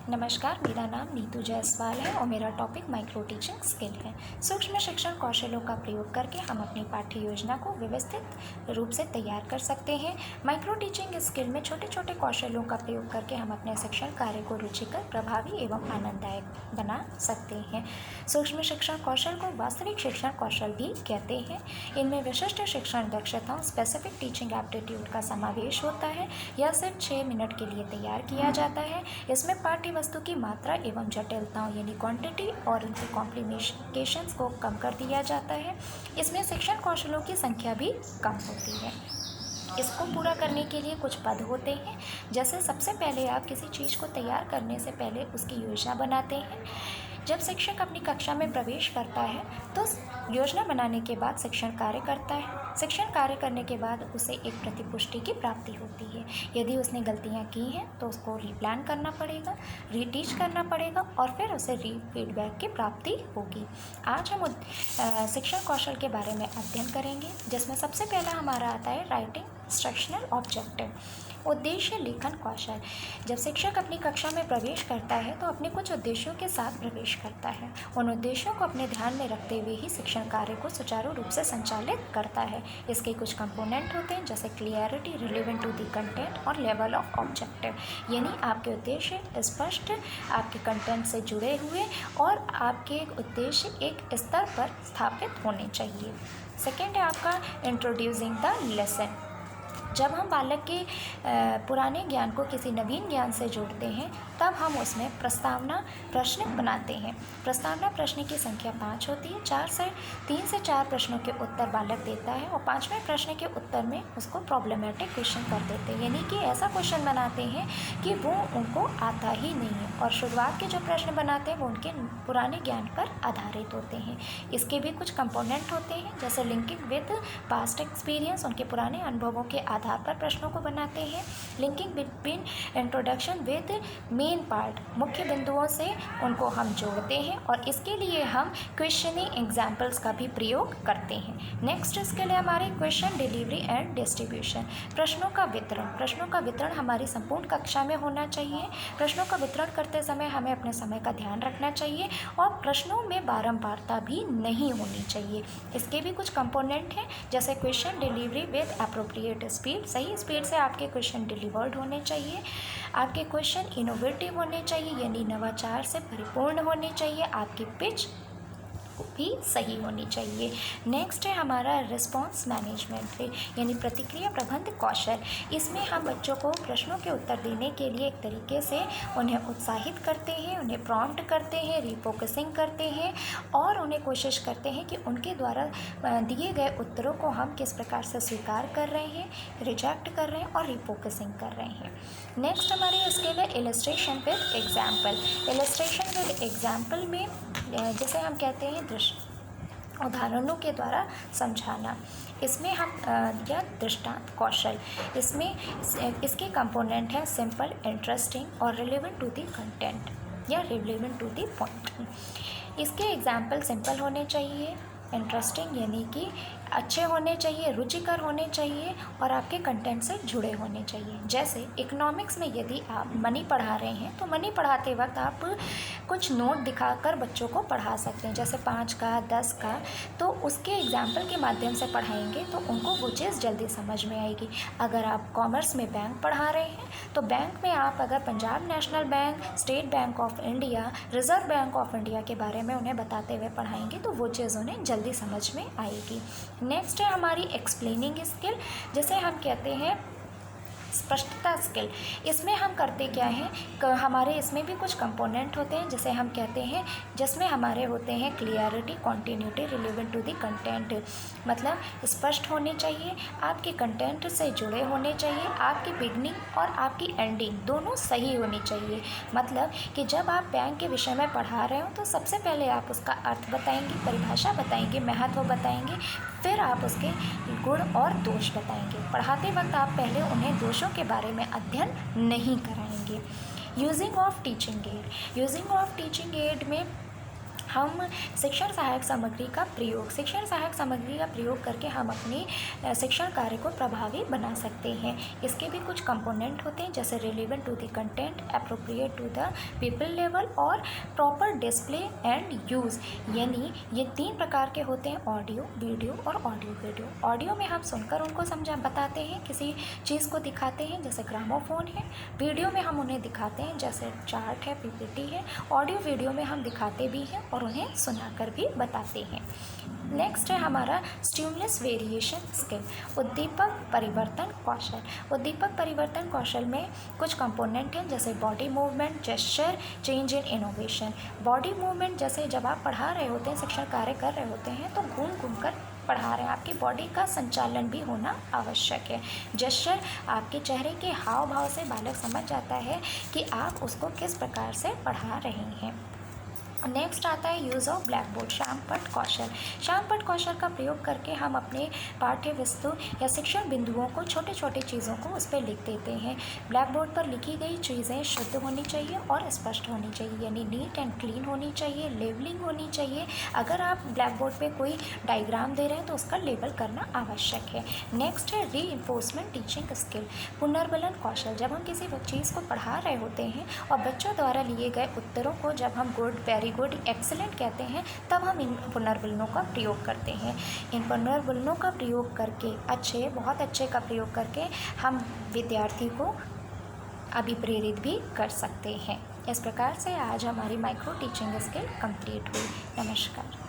नमस्कार, मेरा नाम नीतू जायसवाल है और मेरा टॉपिक माइक्रो टीचिंग स्किल है। सूक्ष्म शिक्षण कौशलों का प्रयोग करके हम अपनी पाठ्य योजना को व्यवस्थित रूप से तैयार कर सकते हैं। माइक्रो टीचिंग स्किल में छोटे छोटे कौशलों का प्रयोग करके हम अपने शिक्षण कार्य को रुचिकर, प्रभावी एवं आनंददायक बना सकते हैं। सूक्ष्म शिक्षण कौशल को वास्तविक शिक्षण कौशल भी कहते हैं। इनमें विशिष्ट शिक्षण दक्षताओं, स्पेसिफिक टीचिंग एप्टीट्यूड का समावेश होता है। यह सिर्फ 6 मिनट के लिए तैयार किया जाता है। इसमें पाठ्य वस्तु की मात्रा एवं जटिलताओं यानी क्वांटिटी और उनके कॉम्प्लिकेशंस को कम कर दिया जाता है। इसमें शिक्षण कौशलों की संख्या भी कम होती है। इसको पूरा करने के लिए कुछ पद होते हैं। जैसे सबसे पहले आप किसी चीज़ को तैयार करने से पहले उसकी योजना बनाते हैं। जब शिक्षक अपनी कक्षा में प्रवेश करता है तो योजना बनाने के बाद शिक्षण कार्य करता है। शिक्षण कार्य करने के बाद उसे एक प्रतिपुष्टि की प्राप्ति होती है। यदि उसने गलतियां की हैं तो उसको रीप्लान करना पड़ेगा, रीटीच करना पड़ेगा और फिर उसे फीडबैक की प्राप्ति होगी। आज हम शिक्षण कौशल के बारे में अध्ययन करेंगे, जिसमें सबसे पहला हमारा आता है राइटिंग इंस्ट्रक्शनल ऑब्जेक्टिव। उद्देश्य लेखन कौशल। जब शिक्षक अपनी कक्षा में प्रवेश करता है तो अपने कुछ उद्देश्यों के साथ प्रवेश करता है। उन उद्देश्यों को अपने ध्यान में रखते हुए ही शिक्षण कार्य को सुचारू रूप से संचालित करता है। इसके कुछ कंपोनेंट होते हैं, जैसे clarity, relevant to the content और लेवल ऑफ ऑब्जेक्टिव। यानी आपके उद्देश्य स्पष्ट, आपके कंटेंट से जुड़े हुए और आपके उद्देश्य एक स्तर पर स्थापित होने चाहिए। सेकेंड है आपका इंट्रोड्यूसिंग द लेसन। जब हम बालक के पुराने ज्ञान को किसी नवीन ज्ञान से जोड़ते हैं तब हम उसमें प्रस्तावना प्रश्न बनाते हैं। प्रस्तावना प्रश्न की संख्या 5 होती है। 3 से 4 प्रश्नों के उत्तर बालक देता है और 5वें प्रश्न के उत्तर में उसको प्रॉब्लमेटिक क्वेश्चन कर देते हैं, यानी कि ऐसा क्वेश्चन बनाते हैं कि वो उनको आता ही नहीं है। और शुरुआत के जो प्रश्न बनाते हैं वो उनके पुराने ज्ञान पर आधारित होते हैं। इसके भी कुछ कंपोनेंट होते हैं, जैसे लिंकिंग विद पास्ट एक्सपीरियंस, उनके पुराने अनुभवों के आधार पर प्रश्नों को बनाते हैं। Linking between introduction with main part, मुख्य बिंदुओं से उनको हम जोड़ते हैं और इसके लिए हम क्वेश्चनिंग एग्जाम्पल्स का भी प्रयोग करते हैं। नेक्स्ट स्किल है हमारी क्वेश्चन डिलीवरी एंड डिस्ट्रीब्यूशन। प्रश्नों का वितरण। प्रश्नों का वितरण हमारी संपूर्ण कक्षा में होना चाहिए। प्रश्नों का वितरण करते समय हमें अपने समय का ध्यान रखना चाहिए और प्रश्नों में बारंबारता भी नहीं होनी चाहिए। इसके भी कुछ कंपोनेंट हैं, जैसे question delivery with appropriate speed, सही स्पीड से आपके क्वेश्चन डिलीवर्ड होने चाहिए। आपके क्वेश्चन इनोवेटिव होने चाहिए, यानी नवाचार से परिपूर्ण होने चाहिए। आपकी पिच भी सही होनी चाहिए। नेक्स्ट है हमारा रिस्पॉन्स मैनेजमेंट, यानी प्रतिक्रिया प्रबंध कौशल। इसमें हम बच्चों को प्रश्नों के उत्तर देने के लिए एक तरीके से उन्हें उत्साहित करते हैं, उन्हें प्रॉम्प्ट करते हैं, रिफोकसिंग करते हैं और उन्हें कोशिश करते हैं कि उनके द्वारा दिए गए उत्तरों को हम किस प्रकार से स्वीकार कर रहे हैं, रिजेक्ट कर रहे हैं और रिफोकसिंग कर रहे हैं। नेक्स्ट हमारी स्किल है illustration with example. Illustration with example में जैसे हम कहते हैं दृश्य उदाहरणों के द्वारा समझाना। इसमें हम या दृष्टांत कौशल, इसमें इसके कंपोनेंट हैं सिंपल, इंटरेस्टिंग और रिलेवेंट टू द कंटेंट या रिलेवेंट टू द पॉइंट। इसके एग्जाम्पल सिंपल होने चाहिए, इंटरेस्टिंग यानी कि अच्छे होने चाहिए, रुचिकर होने चाहिए और आपके कंटेंट से जुड़े होने चाहिए। जैसे इकोनॉमिक्स में यदि आप मनी पढ़ा रहे हैं तो मनी पढ़ाते वक्त आप कुछ नोट दिखाकर बच्चों को पढ़ा सकते हैं, जैसे 5 का, 10 का। तो उसके एग्जाम्पल के माध्यम से पढ़ाएंगे तो उनको वो चीज़ जल्दी समझ में आएगी। अगर आप कॉमर्स में बैंक पढ़ा रहे हैं तो बैंक में आप अगर Punjab national bank, state bank of India, reserve bank of India के बारे में उन्हें बताते हुए पढ़ाएंगे तो वो चीज़ उन्हें जल्दी समझ में आएगी। नेक्स्ट है हमारी एक्सप्लेनिंग स्किल, जैसे हम कहते हैं स्पष्टता स्किल। इसमें हम करते क्या हैं, हमारे इसमें भी कुछ कंपोनेंट होते हैं, जैसे हम कहते हैं जिसमें हमारे होते हैं clarity, continuity, relevant to the content. मतलब स्पष्ट होनी चाहिए, आपके कंटेंट से जुड़े होने चाहिए, आपकी बिगनिंग और आपकी एंडिंग दोनों सही होनी चाहिए। मतलब कि जब आप बैंक के विषय में पढ़ा रहे हो तो सबसे पहले आप उसका अर्थ बताएंगे, परिभाषा बताएंगे, महत्व बताएंगे, फिर आप उसके गुण और दोष बताएंगे। पढ़ाते वक्त आप पहले उन्हें दोषों के बारे में अध्ययन नहीं कराएंगे। Using of teaching add. Using of teaching add में हम शिक्षण सहायक सामग्री का प्रयोग करके हम अपने शिक्षण कार्य को प्रभावी बना सकते हैं। इसके भी कुछ कंपोनेंट होते हैं, जैसे relevant to the content, appropriate to the people level और प्रॉपर डिस्प्ले एंड यूज़। यानी ये 3 प्रकार के होते हैं, ऑडियो, वीडियो और ऑडियो वीडियो। ऑडियो में हम सुनकर उनको बताते हैं, किसी चीज़ को दिखाते हैं, जैसे ग्रामोफोन है। वीडियो में हम उन्हें दिखाते हैं, जैसे चार्ट है, पीपीटी है। ऑडियो वीडियो में हम दिखाते भी हैं और उन्हें सुनाकर भी बताते हैं। नेक्स्ट है हमारा स्टिमुलस वेरिएशन स्किल, उद्दीपक परिवर्तन कौशल। उद्दीपक परिवर्तन कौशल में कुछ कंपोनेंट हैं, जैसे body movement, gesture, change in innovation. Body movement, जैसे जब आप पढ़ा रहे होते हैं, शिक्षण कार्य कर रहे होते हैं, तो घूम घूम कर पढ़ा रहे हैं, आपकी बॉडी का संचालन भी होना आवश्यक है। जेस्चर, आपके चेहरे के हाव भाव से बालक समझ जाता है कि आप उसको किस प्रकार से पढ़ा रहे हैं। नेक्स्ट आता है यूज़ ऑफ ब्लैक बोर्ड, श्यामपट्ट कौशल। श्यामपट्ट कौशल का प्रयोग करके हम अपने पाठ्य वस्तु या शिक्षण बिंदुओं को, छोटे छोटे चीज़ों को उस पर लिख देते हैं। ब्लैक बोर्ड पर लिखी गई चीज़ें शुद्ध होनी चाहिए और स्पष्ट होनी चाहिए, यानी नीट एंड क्लीन होनी चाहिए, लेबलिंग होनी चाहिए। अगर आप ब्लैक बोर्ड पर कोई डायग्राम दे रहे हैं तो उसका लेबल करना आवश्यक है। नेक्स्ट है रीइंफोर्समेंट टीचिंग स्किल, पुनर्बलन कौशल। जब हम किसी चीज़ को पढ़ा रहे होते हैं और बच्चों द्वारा लिए गए उत्तरों को जब हम गुड, वेरी गुड, एक्सीलेंट कहते हैं, तब हम इन पुनर्बलनों का प्रयोग करते हैं। इन पुनर्बलनों का प्रयोग करके, बहुत अच्छे का प्रयोग करके हम विद्यार्थी को अभिप्रेरित भी कर सकते हैं। इस प्रकार से आज हमारी माइक्रो टीचिंग स्किल कंप्लीट हुई। नमस्कार।